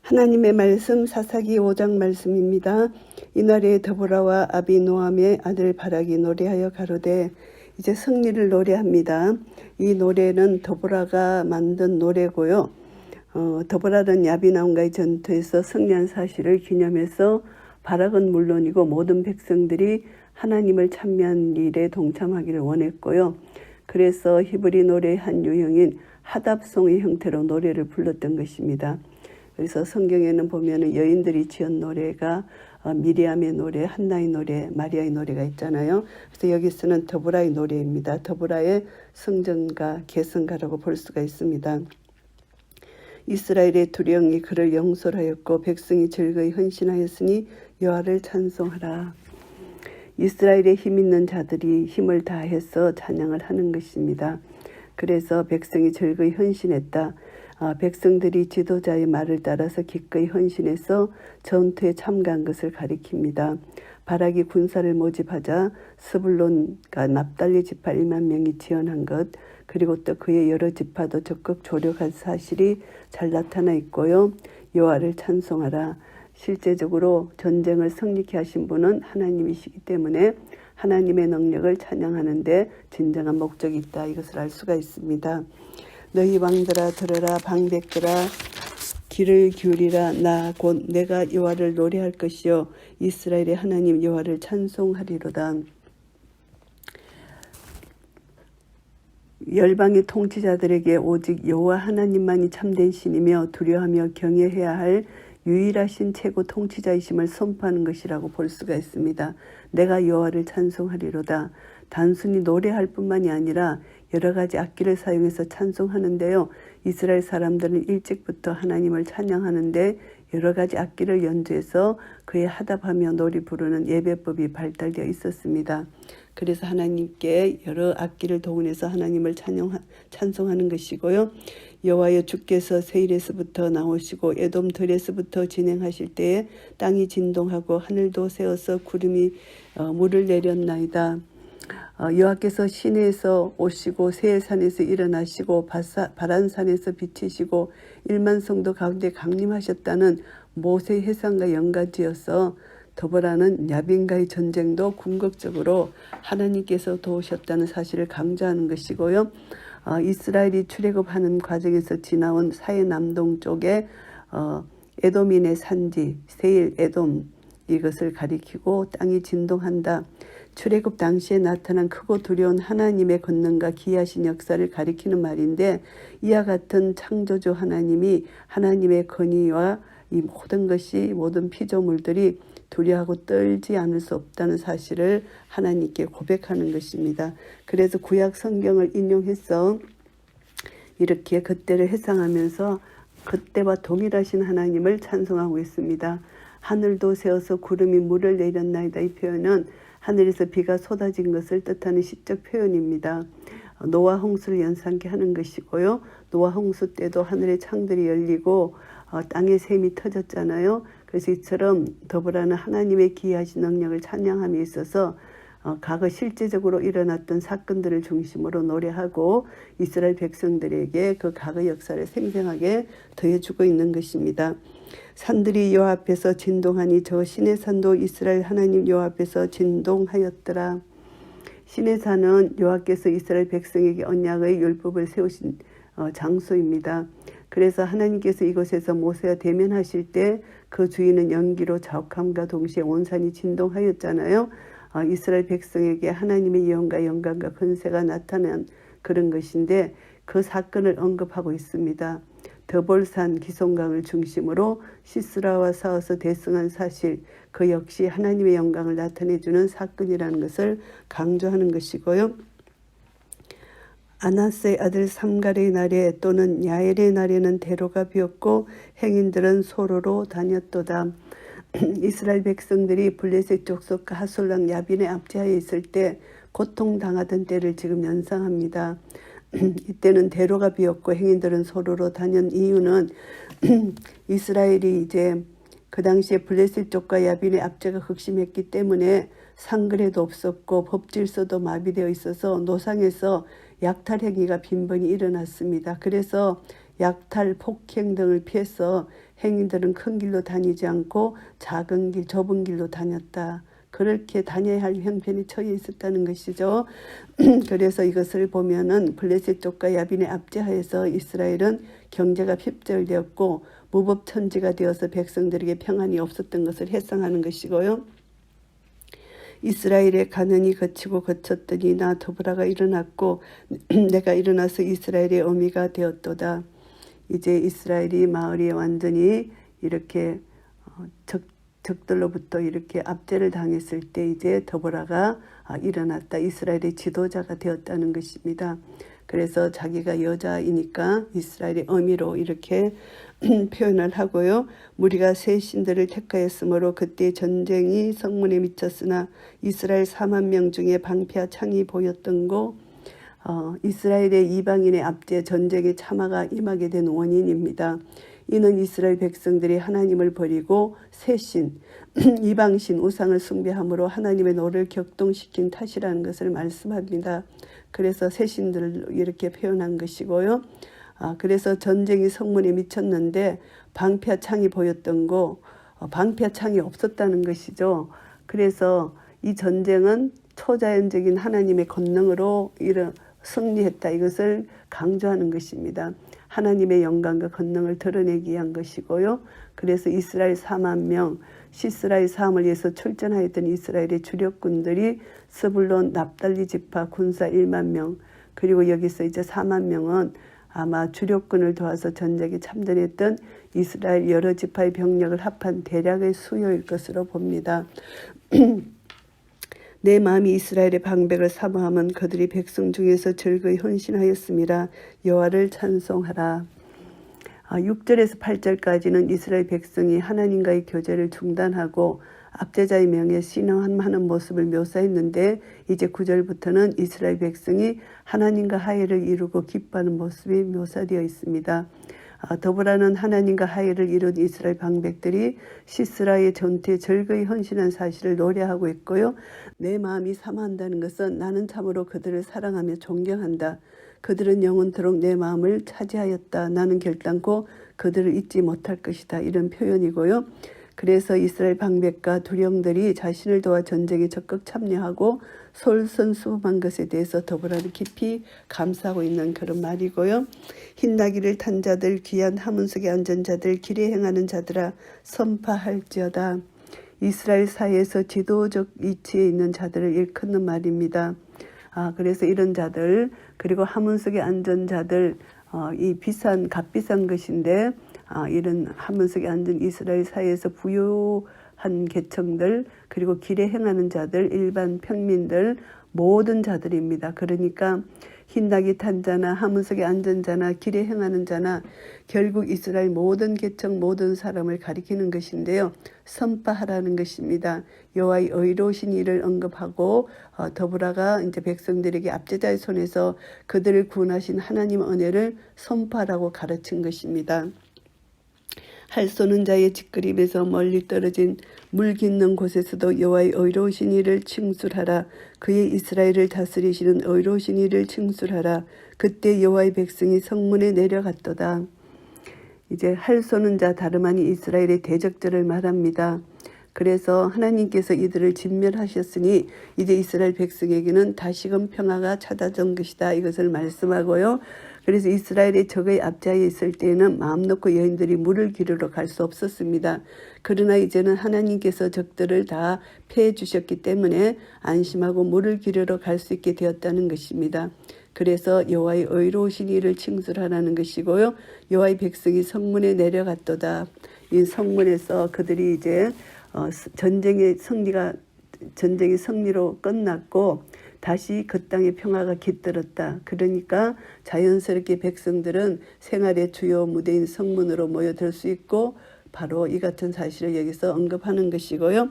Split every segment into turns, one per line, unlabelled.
하나님의 말씀 사사기 5장 말씀입니다. 이날에 드보라와 아비노함의 아들 바락이 노래하여 가로되 이제 승리를 노래합니다. 이 노래는 드보라가 만든 노래고요. 드보라는 야비나움과의 전투에서 승리한 사실을 기념해서 바락은 물론이고 모든 백성들이 하나님을 찬미한 일에 동참하기를 원했고요. 그래서 히브리 노래의 한 유형인 하답송의 형태로 노래를 불렀던 것입니다. 그래서 성경에는 보면은 여인들이 지은 노래가 미리암의 노래, 한나의 노래, 마리아의 노래가 있잖아요. 그래서 여기서는 드보라의 노래입니다. 드보라의 성전가, 개성가라고 볼 수가 있습니다. 이스라엘의 두령이 그를 영솔하였고 백성이 즐거이 헌신하였으니 여호와를 찬송하라. 이스라엘의 힘 있는 자들이 힘을 다해서 찬양을 하는 것입니다. 그래서 백성이 즐거이 헌신했다. 백성들이 지도자의 말을 따라서 기꺼이 헌신해서 전투에 참가한 것을 가리킵니다. 바락이 군사를 모집하자 스불론과 납달리 지파 1만 명이 지원한 것, 그리고 또 그의 여러 지파도 적극 조력한 사실이 잘 나타나 있고요. 여호와를 찬송하라. 실제적으로 전쟁을 승리케 하신 분은 하나님이시기 때문에 하나님의 능력을 찬양하는 데 진정한 목적이 있다. 이것을 알 수가 있습니다. 너희 왕들아 들으라, 방백들아 귀를 기울이라. 나 곧 내가 여호와를 노래할 것이요 이스라엘의 하나님 여호와를 찬송하리로다. 열방의 통치자들에게 오직 여호와 하나님만이 참된 신이며 두려워하며 경외해야 할 유일하신 최고 통치자이심을 선포하는 것이라고 볼 수가 있습니다. 내가 여호와를 찬송하리로다. 단순히 노래할 뿐만이 아니라 여러 가지 악기를 사용해서 찬송하는데요. 이스라엘 사람들은 일찍부터 하나님을 찬양하는데 여러 가지 악기를 연주해서 그에 하답하며 노래 부르는 예배법이 발달되어 있었습니다. 그래서 하나님께 여러 악기를 동원해서 하나님을 찬송하는 것이고요. 여호와여 주께서 세일에서부터 나오시고 에돔 들에서부터 진행하실 때에 땅이 진동하고 하늘도 새어서 구름이 물을 내렸나이다. 여호와께서 시내에서 오시고 세산에서 일어나시고 바란산에서 비치시고 1만 성도 가운데 강림하셨다는 모세의 해상과 연관지어서 드보라는 야빈과의 전쟁도 궁극적으로 하나님께서 도우셨다는 사실을 강조하는 것이고요. 이스라엘이 출애굽하는 과정에서 지나온 사해남동 쪽에 에돔인의 산지 세일 에돔 이것을 가리키고 땅이 진동한다. 출애굽 당시에 나타난 크고 두려운 하나님의 권능과 기이하신 역사를 가리키는 말인데, 이와 같은 창조주 하나님이 하나님의 권위와 이 모든 것이 모든 피조물들이 두려워하고 떨지 않을 수 없다는 사실을 하나님께 고백하는 것입니다. 그래서 구약 성경을 인용해서 이렇게 그때를 회상하면서 그때와 동일하신 하나님을 찬송하고 있습니다. 하늘도 새어서 구름이 물을 내렸나이다. 이 표현은 하늘에서 비가 쏟아진 것을 뜻하는 시적 표현입니다. 노아 홍수를 연상케 하는 것이고요. 노아 홍수 때도 하늘의 창들이 열리고 땅의 샘이 터졌잖아요. 그래서 이처럼 드보라는 하나님의 기이하신 능력을 찬양함에 있어서 과거 실제적으로 일어났던 사건들을 중심으로 노래하고 이스라엘 백성들에게 그 과거 역사를 생생하게 더해주고 있는 것입니다. 산들이 여호와 앞에서 진동하니 저 시내 산도 이스라엘 하나님 여호와 앞에서 진동하였더라. 시내 산은 여호와께서 이스라엘 백성에게 언약의 율법을 세우신 장소입니다. 그래서 하나님께서 이곳에서 모세와 대면하실 때 그 주위는 연기로 자욱함과 동시에 온 산이 진동하였잖아요. 이스라엘 백성에게 하나님의 예언과 영광과 권세가 나타난 그런 것인데 그 사건을 언급하고 있습니다. 더볼산 기송강을 중심으로 시스라와 싸워서 대승한 사실, 그 역시 하나님의 영광을 나타내주는 사건이라는 것을 강조하는 것이고요. 아나스의 아들 삼갈의 날에 또는 야엘의 날에는 대로가 비었고 행인들은 소로로 다녔도다. 이스라엘 백성들이 블레셋 족속과 하솔랑 야빈의 압제하에 있을 때 고통당하던 때를 지금 연상합니다. 이때는 대로가 비었고 행인들은 소로로 다닌 이유는 이스라엘이 이제 그 당시에 블레셋 족과 야빈의 압제가 극심했기 때문에 상그레도 없었고 법질서도 마비되어 있어서 노상에서 약탈 행위가 빈번히 일어났습니다. 그래서 약탈, 폭행 등을 피해서 행인들은 큰 길로 다니지 않고 작은 길, 좁은 길로 다녔다. 그렇게 다녀야 할 형편에 처해 있었다는 것이죠. 그래서 이것을 보면은 블레셋 족과 야빈의 압제하에서 이스라엘은 경제가 핍절되었고 무법천지가 되어서 백성들에게 평안이 없었던 것을 해상하는 것이고요. 이스라엘의 가난이 거치고 거쳤더니 나 드보라가 일어났고 내가 일어나서 이스라엘의 어미가 되었도다. 이제 이스라엘이 마을이 완전히 이렇게 적들로부터 이렇게 압제를 당했을 때 이제 드보라가 일어났다. 이스라엘의 지도자가 되었다는 것입니다. 그래서 자기가 여자이니까 이스라엘의 어미로 이렇게 표현을 하고요. 무리가 새 신들을 택하였으므로 그때 전쟁이 성문에 미쳤으나 이스라엘 4만 명 중에 방패와 창이 보였던 이스라엘의 이방인의 압제 전쟁의 참화가 임하게 된 원인입니다. 이는 이스라엘 백성들이 하나님을 버리고 새신, 이방신, 우상을 숭배함으로 하나님의 노를 격동시킨 탓이라는 것을 말씀합니다. 그래서 새신들을 이렇게 표현한 것이고요. 그래서 전쟁이 성문에 미쳤는데 방패와 창이 보였던 방패와 창이 없었다는 것이죠. 그래서 이 전쟁은 초자연적인 하나님의 권능으로 승리했다. 이것을 강조하는 것입니다. 하나님의 영광과 권능을 드러내기 위한 것이고요. 그래서 이스라엘 4만 명, 시스라의 사함을 위해서 출전하였던 이스라엘의 주력군들이 스불론, 납달리 지파 군사 1만 명, 그리고 여기서 이제 4만 명은 아마 주력군을 도와서 전쟁에 참전했던 이스라엘 여러 지파의 병력을 합한 대략의 수요일 것으로 봅니다. 내 마음이 이스라엘의 방백을 사모함은 그들이 백성 중에서 즐거이 헌신하였음이라. 여호와를 찬송하라. 6절에서 8절까지는 이스라엘 백성이 하나님과의 교제를 중단하고 압제자의 명에 신앙하는 모습을 묘사했는데 이제 9절부터는 이스라엘 백성이 하나님과 화해를 이루고 기뻐하는 모습이 묘사되어 있습니다. 드보라는 하나님과 화해를 이룬 이스라엘 방백들이 시스라의 전투에 즐거이 헌신한 사실을 노래하고 있고요. 내 마음이 사모한다는 것은 나는 참으로 그들을 사랑하며 존경한다. 그들은 영원토록 내 마음을 차지하였다. 나는 결단코 그들을 잊지 못할 것이다. 이런 표현이고요. 그래서 이스라엘 방백과 두령들이 자신을 도와 전쟁에 적극 참여하고 솔선수범한 것에 대해서 드보라는 깊이 감사하고 있는 그런 말이고요. 흰나귀를 탄 자들, 귀한 하문석에 앉은 자들, 길에 행하는 자들아 선파할지어다. 이스라엘 사이에서 지도적 위치에 있는 자들을 일컫는 말입니다. 그래서 이런 자들, 그리고 하문석에 앉은 자들, 이 값비싼 것인데 이런 하문석에 앉은 이스라엘 사이에서 부유한 계층들, 그리고 길에 행하는 자들, 일반 평민들, 모든 자들입니다. 그러니까 흰나귀 탄 자나 하문석에 앉은 자나 길에 행하는 자나 결국 이스라엘 모든 계층 모든 사람을 가리키는 것인데요. 선파하라는 것입니다. 여호와의 의로우신 일을 언급하고 드보라가 이제 백성들에게 압제자의 손에서 그들을 구원하신 하나님의 은혜를 선파하라고 가르친 것입니다. 할 쏘는 자의 짓그림에서 멀리 떨어진 물 깃는 곳에서도 여호와의 의로우신 이를 칭술하라. 그의 이스라엘을 다스리시는 의로우신 이를 칭술하라. 그때 여호와의 백성이 성문에 내려갔도다. 이제 할 쏘는 자 다름 아닌 이스라엘의 대적들을 말합니다. 그래서 하나님께서 이들을 진멸하셨으니 이제 이스라엘 백성에게는 다시금 평화가 찾아온 것이다. 이것을 말씀하고요. 그래서 이스라엘의 적의 압제하에 있을 때에는 마음 놓고 여인들이 물을 기르러 갈 수 없었습니다. 그러나 이제는 하나님께서 적들을 다 패해 주셨기 때문에 안심하고 물을 기르러 갈 수 있게 되었다는 것입니다. 그래서 여호와의 의로우신 이를 칭술하라는 것이고요. 여호와의 백성이 성문에 내려갔도다. 이 성문에서 그들이 이제 전쟁의 승리로 끝났고 다시 그 땅의 평화가 깃들었다. 그러니까 자연스럽게 백성들은 생활의 주요 무대인 성문으로 모여들 수 있고 바로 이 같은 사실을 여기서 언급하는 것이고요.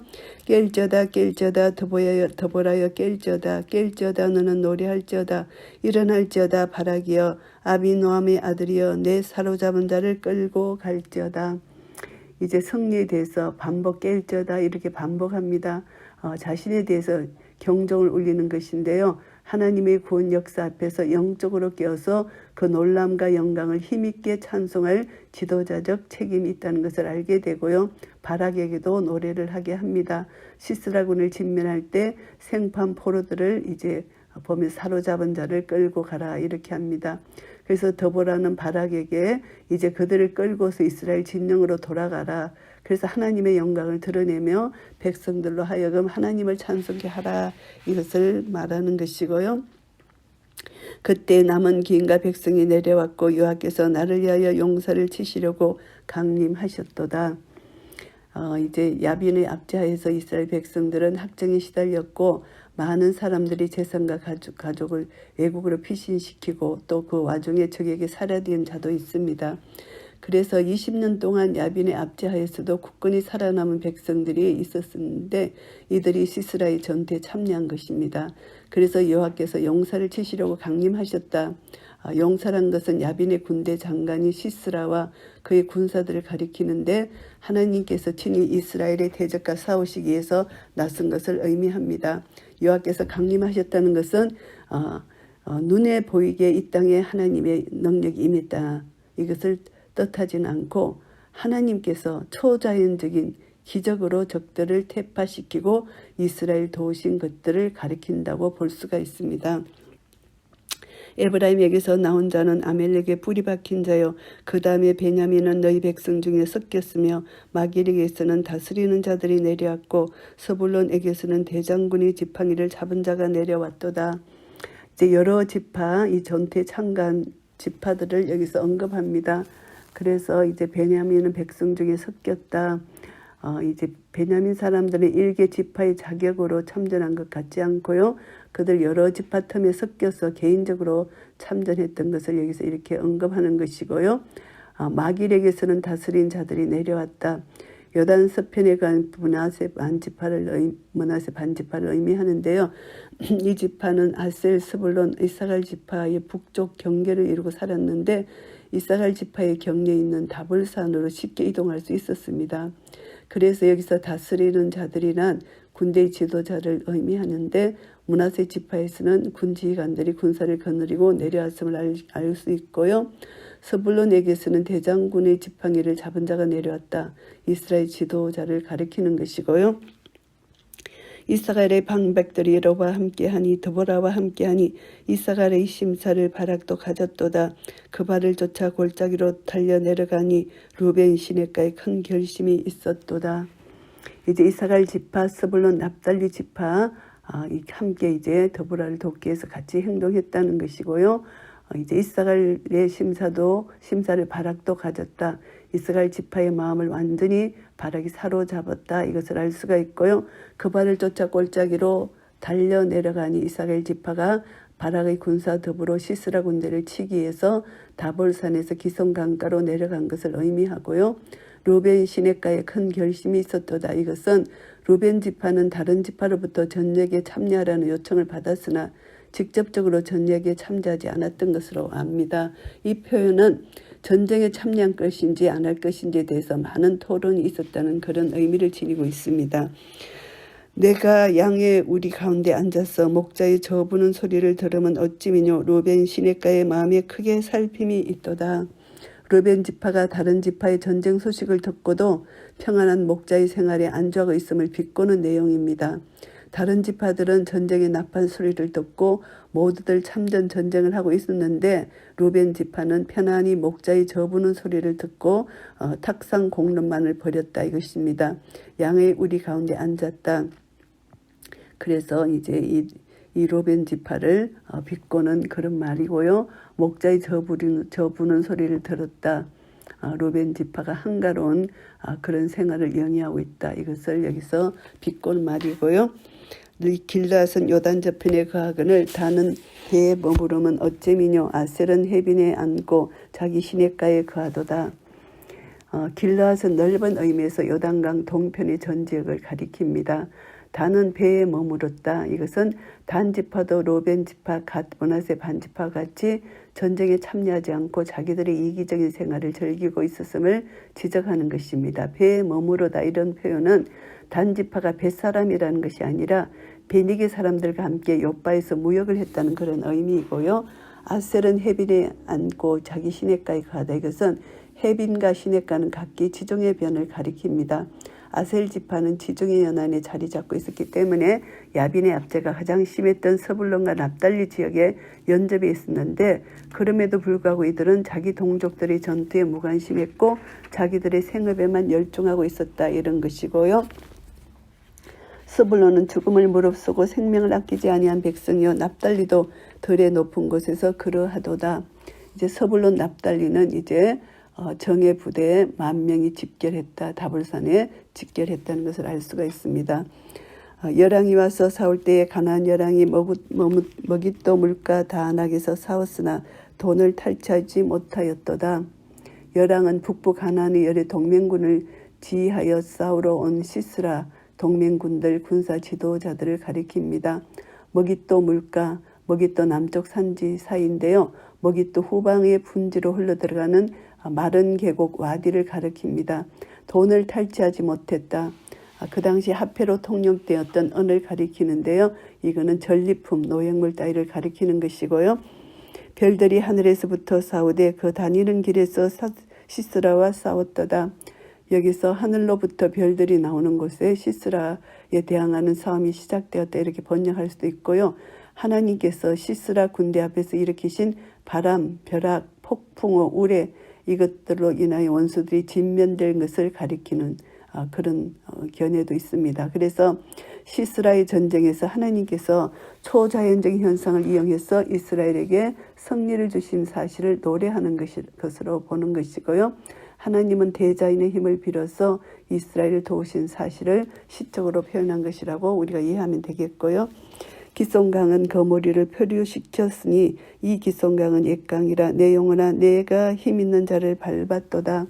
깰지어다 드보라여 깰지어다 너는 노래할지어다 일어날지어다 바라기여 아비노함의 아들이여 내 사로잡은 자를 끌고 갈지어다. 이제 승리에 대해서 깰지어다 이렇게 반복합니다. 자신에 대해서 경종을 울리는 것인데요. 하나님의 구원 역사 앞에서 영적으로 깨어서 그 놀람과 영광을 힘있게 찬송할 지도자적 책임이 있다는 것을 알게 되고요. 바락에게도 노래를 하게 합니다. 시스라군을 진면할 때 생판 포로들을 이제 보면 사로잡은 자를 끌고 가라 이렇게 합니다. 그래서 드보라는 바락에게 이제 그들을 끌고서 이스라엘 진영으로 돌아가라. 그래서 하나님의 영광을 드러내며 백성들로 하여금 하나님을 찬송케 하라 이것을 말하는 것이고요. 그때 남은 기인과 백성이 내려왔고 여호와께서 나를 위하여 용사를 치시려고 강림하셨도다. 이제 야빈의 압제하에서 이스라엘 백성들은 학정에 시달렸고 많은 사람들이 재산과 가족을 외국으로 피신시키고 또 그 와중에 적에게 살해된 자도 있습니다. 그래서 20년 동안 야빈의 압제하에서도 굳건히 살아남은 백성들이 있었는데 이들이 시스라의 전투에 참여한 것입니다. 그래서 여호와께서 용사를 치시려고 강림하셨다. 용사란 것은 야빈의 군대 장관이 시스라와 그의 군사들을 가리키는데 하나님께서 친히 이스라엘의 대적과 싸우시기 위해서 나선 것을 의미합니다. 여호와께서 강림하셨다는 것은 눈에 보이게 이 땅에 하나님의 능력이 임했다. 이것을 뜻하진 않고 하나님께서 초자연적인 기적으로 적들을 퇴파시키고 이스라엘 도우신 것들을 가리킨다고 볼 수가 있습니다. 에브라임에게서 나온 자는 아멜렉에 뿌리 박힌 자요. 그 다음에 베냐민은 너희 백성 중에 섞였으며 마길에게서는 다스리는 자들이 내려왔고 스불론에게서는 대장군이 지팡이를 잡은 자가 내려왔도다. 이제 여러 지파, 이 전투에 참가한 지파들을 여기서 언급합니다. 그래서 이제 베냐민은 백성 중에 섞였다. 이제 베냐민 사람들은 일개 지파의 자격으로 참전한 것 같지 않고요. 그들 여러 지파 틈에 섞여서 개인적으로 참전했던 것을 여기서 이렇게 언급하는 것이고요. 마길에게서는 다스린 자들이 내려왔다. 요단 서편에 간 므낫세 반지파를 의미하는데요. 이 지파는 아셀, 스불론, 이사갈 지파의 북쪽 경계를 이루고 살았는데 이사갈 지파의 경계에 있는 다볼산으로 쉽게 이동할 수 있었습니다. 그래서 여기서 다스리는 자들이란 군대의 지도자를 의미하는데 므낫세 지파에서는 군지휘관들이 군사를 거느리고 내려왔음을 알 수 있고요. 스불론에게서는 대장군의 지팡이를 잡은 자가 내려왔다. 이스라엘 지도자를 가리키는 것이고요. 이사갈의 방백들이 여로보암과 함께하니 드보라와 함께하니 이사갈의 심사를 바락도 가졌도다. 그 발을 쫓아 골짜기로 달려 내려가니 루벤 시내가에 큰 결심이 있었도다. 이제 이사갈 지파, 스불론, 납달리 지파 함께 이제 드보라를 돕기 위해서 같이 행동했다는 것이고요. 이제 이사갈의 심사를 바락도 가졌다. 이스라엘 지파의 마음을 완전히 바락이 사로잡았다. 이것을 알 수가 있고요. 그 발을 쫓아 골짜기로 달려 내려가니 이스라엘 지파가 바락의 군사 더불어 시스라 군대를 치기 위해서 다볼산에서 기슭 강가로 내려간 것을 의미하고요. 루벤 시내가에 큰 결심이 있었도다. 이것은 루벤 지파는 다른 지파로부터 전쟁에 참여하라는 요청을 받았으나 직접적으로 전쟁에 참여하지 않았던 것으로 압니다. 이 표현은 전쟁에 참여한 것인지 안 할 것인지에 대해서 많은 토론이 있었다는 그런 의미를 지니고 있습니다. 내가 양의 우리 가운데 앉아서 목자의 저부는 소리를 들으면 어찌미뇨. 루벤 시내가의 마음에 크게 살핌이 있도다. 루벤 지파가 다른 지파의 전쟁 소식을 듣고도 평안한 목자의 생활에 안주하고 있음을 비꼬는 내용입니다. 다른 지파들은 전쟁의 나팔 소리를 듣고 모두들 참전 전쟁을 하고 있었는데 루벤 지파는 편안히 목자의 저부는 소리를 듣고 탁상 공론만을 벌였다 이것입니다. 양의 우리 가운데 앉았다. 그래서 이제 이 루벤 지파를 비꼬는 그런 말이고요. 목자의 저부는 소리를 들었다. 루벤 지파가 한가로운 그런 생활을 영위하고 있다. 이것을 여기서 비꼬는 말이고요. 길앗은 요단 저편에 거하거늘 다는 배에 머무르면 어째미뇨. 아셀은 해변에 앉고 자기 시냇가에 거하도다. 길앗은 넓은 의미에서 요단강 동편의 전 지역을 가리킵니다. 단은 배에 머무렀다. 이것은 단 지파도 루벤 지파, 갓, 므낫세 반지파 같이 전쟁에 참여하지 않고 자기들의 이기적인 생활을 즐기고 있었음을 지적하는 것입니다. 배에 머무르다 이런 표현은 단 지파가 뱃사람이라는 것이 아니라 베니게 사람들과 함께 욥바에서 무역을 했다는 그런 의미이고요. 아셀은 해빈에 앉고 자기 시냇가에 거하다. 이것은 해빈과 시냇가는 각기 지중해 변을 가리킵니다. 아셀 지파는 지중해 연안에 자리 잡고 있었기 때문에 야빈의 압제가 가장 심했던 서불론과 납달리 지역에 연접해 있었는데, 그럼에도 불구하고 이들은 자기 동족들의 전투에 무관심했고 자기들의 생업에만 열중하고 있었다, 이런 것이고요. 스불론은 죽음을 무릅쓰고 생명을 아끼지 아니한 백성이요 납달리도 들의 높은 곳에서 그러하도다. 이제 스불론 납달리는 이제 정예 부대에 10,000명이 집결했다. 다볼산에 집결했다는 것을 알 수가 있습니다. 여랑이 와서 싸울 때에 가나안 여랑이 먹잇도 물가 다안악에서 싸웠으나 돈을 탈취하지 못하였도다. 여랑은 북부 가나안의 여러 동맹군을 지휘하여 싸우러 온 시스라 동맹군들 군사 지도자들을 가리킵니다. 먹잇도 물가, 먹잇도 남쪽 산지 사이인데요. 먹잇도 후방의 분지로 흘러들어가는 마른 계곡 와디를 가리킵니다. 돈을 탈취하지 못했다. 그 당시 화폐로 통용되었던 은을 가리키는데요. 이거는 전리품, 노획물 따위를 가리키는 것이고요. 별들이 하늘에서부터 싸우되 그 다니는 길에서 시스라와 싸웠도다. 여기서 하늘로부터 별들이 나오는 곳에 시스라에 대항하는 싸움이 시작되었다, 이렇게 번역할 수도 있고요. 하나님께서 시스라 군대 앞에서 일으키신 바람, 벼락, 폭풍우, 우레, 이것들로 인하여 원수들이 진면된 것을 가리키는 그런 견해도 있습니다. 그래서 시스라의 전쟁에서 하나님께서 초자연적인 현상을 이용해서 이스라엘에게 승리를 주신 사실을 노래하는 것으로 보는 것이고요. 하나님은 대자인의 힘을 빌어서 이스라엘을 도우신 사실을 시적으로 표현한 것이라고 우리가 이해하면 되겠고요. 기송강은 거머리를 표류시켰으니 이 기송강은 옛강이라 내 영혼아 내가 힘있는 자를 밟았도다.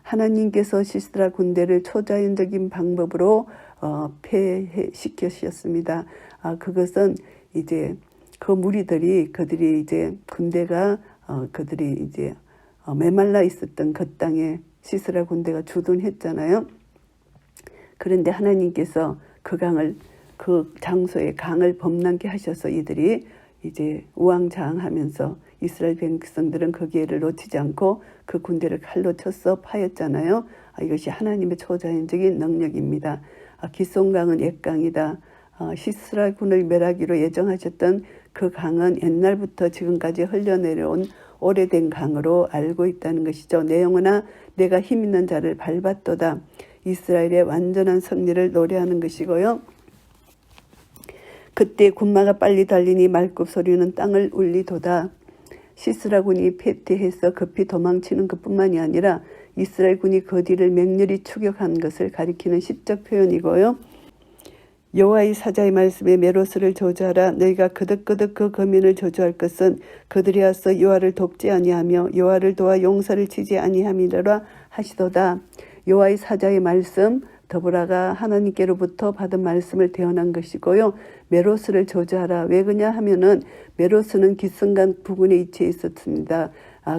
하나님께서 시스라 군대를 초자연적인 방법으로 폐해시키셨습니다. 그것은 이제 그 무리들이 그들이 이제 군대가 그들이 이제 메말라 있었던 그 땅에 시스라 군대가 주둔했잖아요. 그런데 하나님께서 그 강을 그 장소에 강을 범람케 하셔서 이들이 이제 우왕좌왕하면서 이스라엘 백성들은 그 기회를 놓치지 않고 그 군대를 칼로 쳐서 파였잖아요. 이것이 하나님의 초자연적인 능력입니다. 기송강은 옛강이다. 시스라 군을 멸하기로 예정하셨던 그 강은 옛날부터 지금까지 흘러내려온 오래된 강으로 알고 있다는 것이죠. 내 영혼아 내가 힘있는 자를 밟았도다. 이스라엘의 완전한 승리를 노래하는 것이고요. 그때 군마가 빨리 달리니 말굽소리는 땅을 울리도다. 시스라 군이 패퇴해서 급히 도망치는 것뿐만이 아니라 이스라엘 군이 그 뒤를 맹렬히 추격한 것을 가리키는 시적 표현이고요. 여호와의 사자의 말씀에 메로스를 저주하라. 너희가 그득그득 그 거민을 저주할 것은 그들이 와서 여호와를 돕지 아니하며 여호와를 도와 용사를 치지 아니함이라 하시도다. 여호와의 사자의 말씀, 더보라가 하나님께로부터 받은 말씀을 대언한 것이고요. 메로스를 저주하라. 왜 그냐 하면은 메로스는 기승강 부근에 위치해 있었습니다.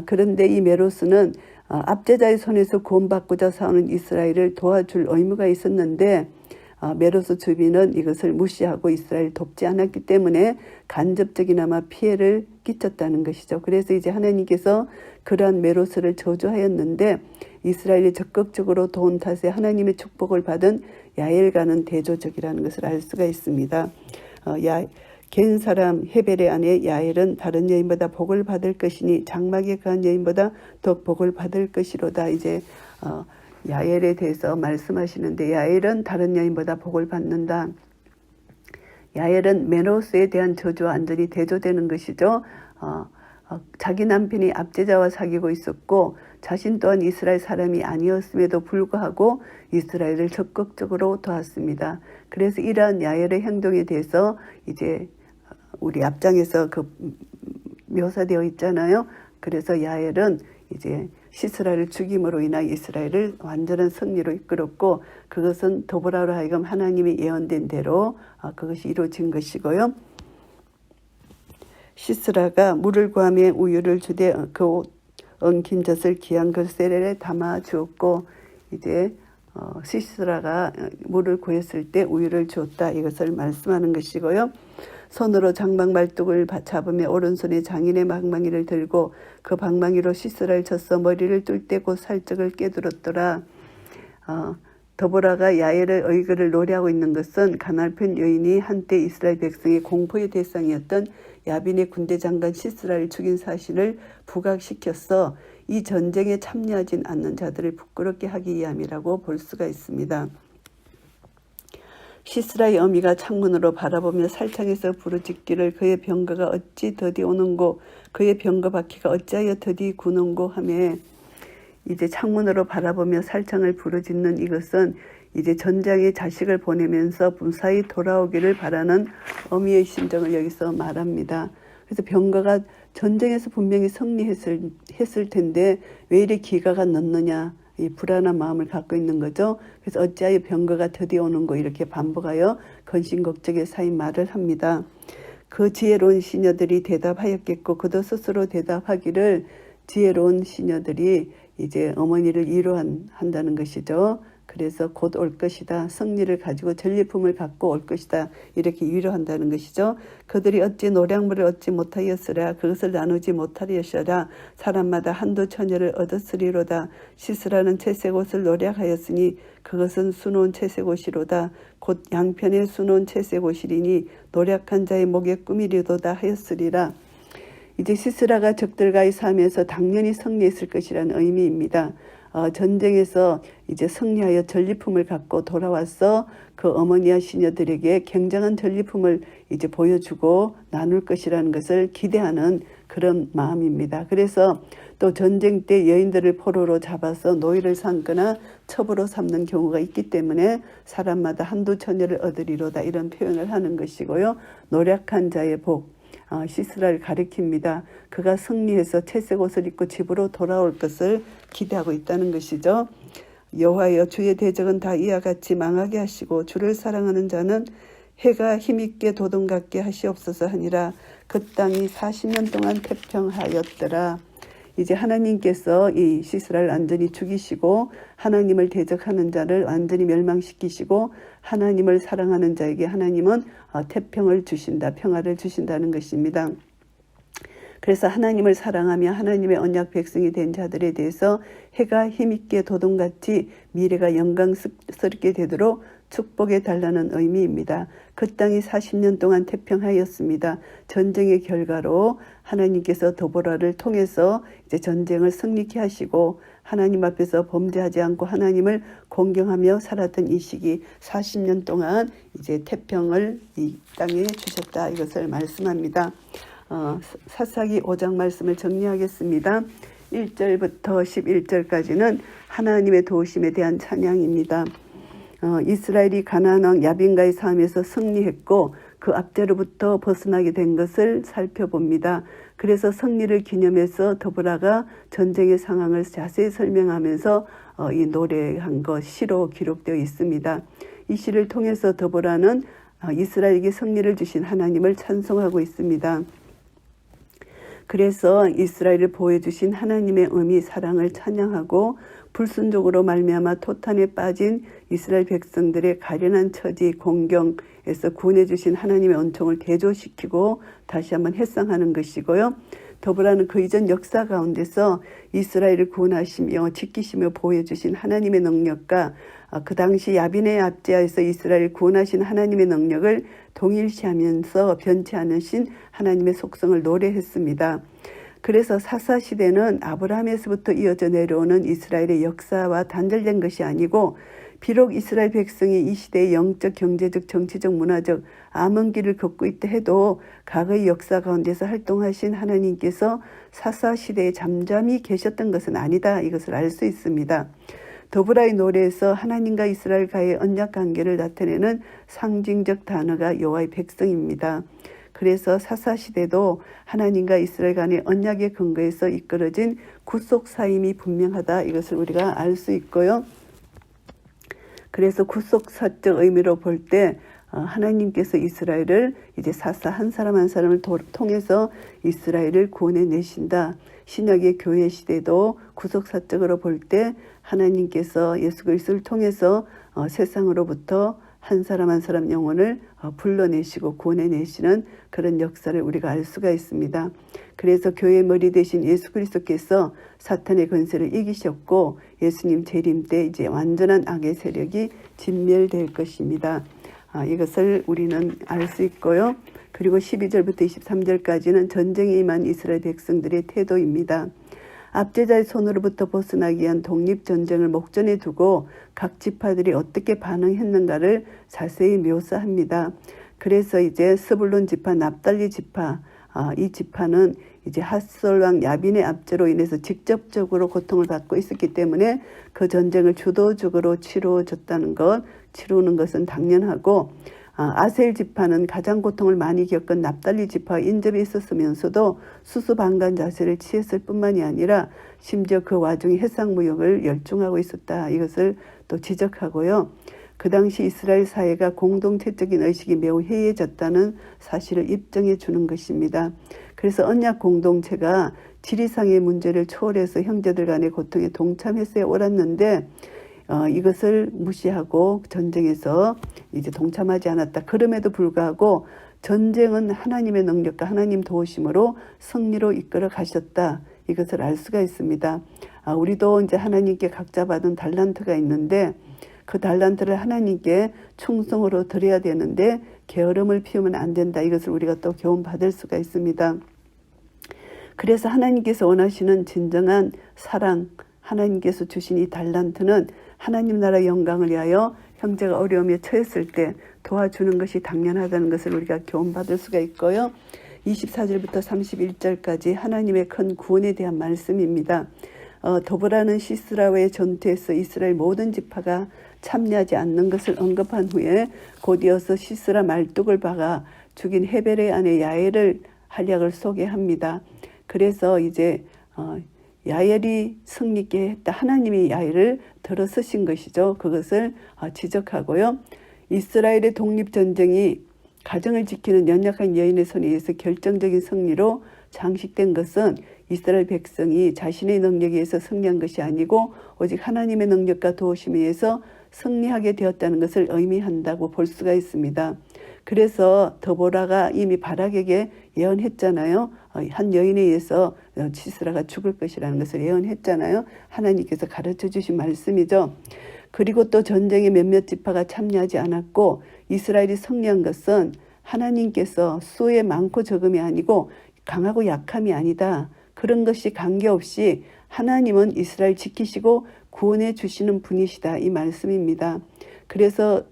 그런데 이 메로스는 압제자의 손에서 구원받고자 싸우는 이스라엘을 도와줄 의무가 있었는데 메로스 주민은 이것을 무시하고 이스라엘을 돕지 않았기 때문에 간접적이나마 피해를 끼쳤다는 것이죠. 그래서 이제 하나님께서 그러한 메로스를 저주하였는데 이스라엘이 적극적으로 도운 탓에 하나님의 축복을 받은 야엘과는 대조적이라는 것을 알 수가 있습니다. 겐 사람 헤벨의 아내 야엘은 다른 여인보다 복을 받을 것이니 장막에 거한 여인보다 더 복을 받을 것이로다. 이제 야엘에 대해서 말씀하시는데 야엘은 다른 여인보다 복을 받는다. 야엘은 메로스에 대한 저주와 완전히 대조되는 것이죠. 자기 남편이 압제자와 사귀고 있었고 자신 또한 이스라엘 사람이 아니었음에도 불구하고 이스라엘을 적극적으로 도왔습니다. 그래서 이러한 야엘의 행동에 대해서 이제 우리 앞장에서 묘사되어 있잖아요. 그래서 야엘은 이제 시스라를 죽임으로 인하 이스라엘을 완전한 승리로 이끌었고 그것은 도보라로 하여금 하나님이 예언된 대로 그것이 이루어진 것이고요. 시스라가 물을 구하며 우유를 주되 그 엉킨 젖을 귀한 글쎄에 담아 주었고 이제 시스라가 물을 구했을 때 우유를 주었다. 이것을 말씀하는 것이고요. 손으로 장막 말뚝을 잡으며 오른손에 장인의 방망이를 들고 그 방망이로 시스라를 쳤어 머리를 뚫 때 곧 살적을 깨들었더라. 더보라가 야엘의 의거를 노래하고 있는 것은 가나편 여인이 한때 이스라엘 백성의 공포의 대상이었던 야빈의 군대 장관 시스라를 죽인 사실을 부각시켰어 이 전쟁에 참여하진 않는 자들을 부끄럽게 하기 위함이라고 볼 수가 있습니다. 시스라의 어미가 창문으로 바라보며 살창에서 부르짖기를 그의 병거가 어찌 더디 오는고 그의 병거 바퀴가 어찌하여 더디 구는고 하며 이제 창문으로 바라보며 살창을 부르짖는 이것은 이제 전장에 자식을 보내면서 무사히 돌아오기를 바라는 어미의 심정을 여기서 말합니다. 그래서 병거가 전쟁에서 분명히 승리했을 텐데 왜 이리 기가가 늦느냐 이 불안한 마음을 갖고 있는 거죠. 그래서 어찌하여 병거가 더디 오는고 이렇게 반복하여 근심걱정에 쌓인 말을 합니다. 그 지혜로운 시녀들이 대답하였겠고 그도 스스로 대답하기를 지혜로운 시녀들이 이제 어머니를 위로한다는 것이죠. 그래서 곧 올 것이다. 승리를 가지고 전리품을 갖고 올 것이다. 이렇게 위로한다는 것이죠. 그들이 어찌 노량물을 얻지 못하였으랴. 그것을 나누지 못하리였으랴. 사람마다 한두 처녀를 얻었으리로다. 시스라는 채색 옷을 노략하였으니 그것은 수놓은 채색 옷이로다. 곧 양편의 수놓은 채색 옷이리니 노략한 자의 목에 꾸미리도다 하였으리라. 이제 시스라가 적들과의 싸움에서 당연히 승리했을 것이라는 의미입니다. 전쟁에서 이제 승리하여 전리품을 갖고 돌아와서 그 어머니와 시녀들에게 굉장한 전리품을 이제 보여주고 나눌 것이라는 것을 기대하는 그런 마음입니다. 그래서 또 전쟁 때 여인들을 포로로 잡아서 노예를 삼거나 첩으로 삼는 경우가 있기 때문에 사람마다 한두 처녀를 얻으리로다 이런 표현을 하는 것이고요. 노략한 자의 복. 시스라를 가리킵니다. 그가 승리해서 채색 옷을 입고 집으로 돌아올 것을 기대하고 있다는 것이죠. 여호와여 주의 대적은 다 이와 같이 망하게 하시고 주를 사랑하는 자는 해가 힘있게 도동같게 하시옵소서 하니라. 그 땅이 40년 동안 태평하였더라. 이제 하나님께서 이 시스라를 완전히 죽이시고 하나님을 대적하는 자를 완전히 멸망시키시고 하나님을 사랑하는 자에게 하나님은 태평을 주신다. 평화를 주신다는 것입니다. 그래서 하나님을 사랑하며 하나님의 언약 백성이 된 자들에 대해서 해가 힘있게 도동같이 미래가 영광스럽게 되도록 축복해 달라는 의미입니다. 그 땅이 40년 동안 태평하였습니다. 전쟁의 결과로 하나님께서 더보라를 통해서 이제 전쟁을 승리케 하시고 하나님 앞에서 범죄하지 않고 하나님을 공경하며 살았던 이 시기 40년 동안 이제 태평을 이 땅에 주셨다. 이것을 말씀합니다. 사사기 5장 말씀을 정리하겠습니다. 1절부터 11절까지는 하나님의 도우심에 대한 찬양입니다. 이스라엘이 가나안 왕 야빈과의 싸움에서 승리했고 그 압제로부터 벗어나게 된 것을 살펴봅니다. 그래서 승리를 기념해서 더보라가 전쟁의 상황을 자세히 설명하면서 이 노래한 것 시로 기록되어 있습니다. 이 시를 통해서 더보라는 이스라엘에게 승리를 주신 하나님을 찬송하고 있습니다. 그래서 이스라엘을 보호해주신 하나님의 의미 사랑을 찬양하고 불순종으로 말미암아 토탄에 빠진 이스라엘 백성들의 가련한 처지 공경에서 구원해주신 하나님의 은총을 대조시키고 다시 한번 회상하는 것이고요. 더불어는 그 이전 역사 가운데서 이스라엘을 구원하시며 지키시며 보호해주신 하나님의 능력과 그 당시 야빈의 압제하에서 이스라엘을 구원하신 하나님의 능력을 동일시하면서 변치 않으신 하나님의 속성을 노래했습니다. 그래서 사사시대는 아브라함에서부터 이어져 내려오는 이스라엘의 역사와 단절된 것이 아니고 비록 이스라엘 백성이 이 시대의 영적, 경제적, 정치적, 문화적 암흑 길을 걷고 있다 해도 과거의 역사 가운데서 활동하신 하나님께서 사사시대에 잠잠히 계셨던 것은 아니다. 이것을 알 수 있습니다. 더브라의 노래에서 하나님과 이스라엘과의 언약 관계를 나타내는 상징적 단어가 여호와의 백성입니다. 그래서 사사시대도 하나님과 이스라엘 간의 언약의 근거에서 이끌어진 구속사임이 분명하다. 이것을 우리가 알 수 있고요. 그래서 구속사적 의미로 볼 때 하나님께서 이스라엘을 이제 사사 한 사람 한 사람을 통해서 이스라엘을 구원해내신다. 신약의 교회 시대도 구속사적으로 볼 때 하나님께서 예수 그리스도를 통해서 세상으로부터 한 사람 한 사람 영혼을 불러내시고 구원해내시는 그런 역사를 우리가 알 수가 있습니다. 그래서 교회의 머리 되신 예수 그리스도께서 사탄의 권세를 이기셨고 예수님 재림 때 이제 완전한 악의 세력이 진멸될 것입니다. 이것을 우리는 알 수 있고요. 그리고 12절부터 23절까지는 전쟁에 임한 이스라엘 백성들의 태도입니다. 압제자의 손으로부터 벗어나기 위한 독립전쟁을 목전에 두고 각 지파들이 어떻게 반응했는가를 자세히 묘사합니다. 그래서 이제 스불론 지파, 납달리 지파, 이 지파는 이제 핫솔 왕 야빈의 압제로 인해서 직접적으로 고통을 받고 있었기 때문에 그 전쟁을 주도적으로 치루는 것은 당연하고, 아셀 지파는 가장 고통을 많이 겪은 납달리 지파와 인접해 있었으면서도 수수방관 자세를 취했을 뿐만이 아니라 심지어 그 와중에 해상무역을 열중하고 있었다. 이것을 또 지적하고요. 그 당시 이스라엘 사회가 공동체적인 의식이 매우 해이해졌다는 사실을 입증해 주는 것입니다. 그래서 언약 공동체가 지리상의 문제를 초월해서 형제들 간의 고통에 동참했어야 옳았는데 이것을 무시하고 전쟁에서 이제 동참하지 않았다. 그럼에도 불구하고 전쟁은 하나님의 능력과 하나님 도우심으로 승리로 이끌어 가셨다. 이것을 알 수가 있습니다. 우리도 이제 하나님께 각자 받은 달란트가 있는데 그 달란트를 하나님께 충성으로 드려야 되는데 게으름을 피우면 안 된다. 이것을 우리가 또 교훈 받을 수가 있습니다. 그래서 하나님께서 원하시는 진정한 사랑, 하나님께서 주신 이 달란트는 하나님 나라 영광을 위하여 형제가 어려움에 처했을 때 도와주는 것이 당연하다는 것을 우리가 교훈 받을 수가 있고요. 24절부터 31절까지 하나님의 큰 구원에 대한 말씀입니다. 도보라는 시스라와의 전투에서 이스라엘 모든 지파가 참여하지 않는 것을 언급한 후에 곧이어서 시스라 말뚝을 박아 죽인 헤벨의 아내 야엘을 한략을 소개합니다. 그래서 이제 야엘이 승리케 했다. 하나님이 야엘을 들어서신 것이죠. 그것을 지적하고요. 이스라엘의 독립전쟁이 가정을 지키는 연약한 여인의 손에 의해서 결정적인 승리로 장식된 것은 이스라엘 백성이 자신의 능력에 의해서 승리한 것이 아니고 오직 하나님의 능력과 도우심에 의해서 승리하게 되었다는 것을 의미한다고 볼 수가 있습니다. 그래서 더보라가 이미 바락에게 예언했잖아요. 한 여인에 의해서 시스라가 죽을 것이라는 것을 예언했잖아요. 하나님께서 가르쳐 주신 말씀이죠. 그리고 또 전쟁에 몇몇 지파가 참여하지 않았고 이스라엘이 승리한 것은 하나님께서 수의 많고 적음이 아니고 강하고 약함이 아니다. 그런 것이 관계없이 하나님은 이스라엘 지키시고 구원해 주시는 분이시다. 이 말씀입니다. 그래서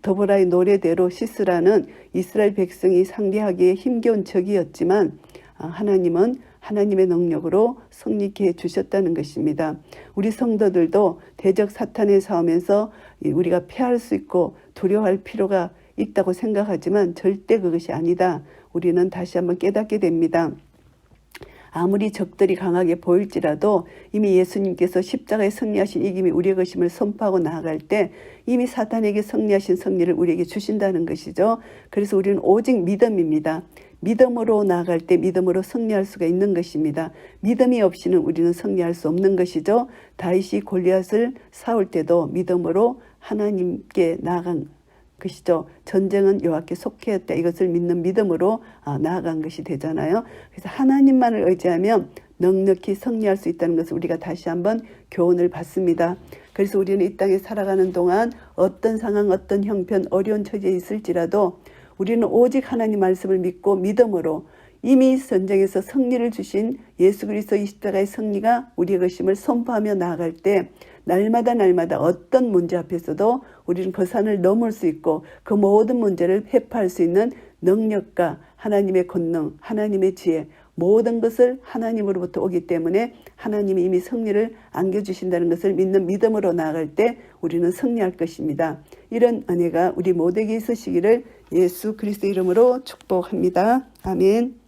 더보라의 노래대로 시스라는 이스라엘 백성이 상대하기에 힘겨운 적이었지만 하나님은 하나님의 능력으로 승리케 해주셨다는 것입니다. 우리 성도들도 대적 사탄에 싸우면서 우리가 패할 수 있고 두려워할 필요가 있다고 생각하지만 절대 그것이 아니다. 우리는 다시 한번 깨닫게 됩니다. 아무리 적들이 강하게 보일지라도 이미 예수님께서 십자가에 승리하신 이김이 우리의 것임을 선포하고 나아갈 때 이미 사탄에게 승리하신 승리를 우리에게 주신다는 것이죠. 그래서 우리는 오직 믿음입니다. 믿음으로 나아갈 때 믿음으로 승리할 수가 있는 것입니다. 믿음이 없이는 우리는 승리할 수 없는 것이죠. 다윗이 골리앗을 싸울 때도 믿음으로 하나님께 나아간 것이죠. 전쟁은 여호와께 속하였다. 이것을 믿는 믿음으로 나아간 것이 되잖아요. 그래서 하나님만을 의지하면 넉넉히 승리할 수 있다는 것을 우리가 다시 한번 교훈을 받습니다. 그래서 우리는 이 땅에 살아가는 동안 어떤 상황, 어떤 형편, 어려운 처지에 있을지라도 우리는 오직 하나님 말씀을 믿고 믿음으로 이미 전쟁에서 승리를 주신 예수 그리스도 이 십자가의 승리가 우리의 것임을 선포하며 나아갈 때 날마다 어떤 문제 앞에서도 우리는 그 산을 넘을 수 있고 그 모든 문제를 회파할 수 있는 능력과 하나님의 권능, 하나님의 지혜, 모든 것을 하나님으로부터 오기 때문에 하나님이 이미 승리를 안겨주신다는 것을 믿는 믿음으로 나아갈 때 우리는 승리할 것입니다. 이런 은혜가 우리 모두에게 있으시기를 예수 그리스도 이름으로 축복합니다. 아멘.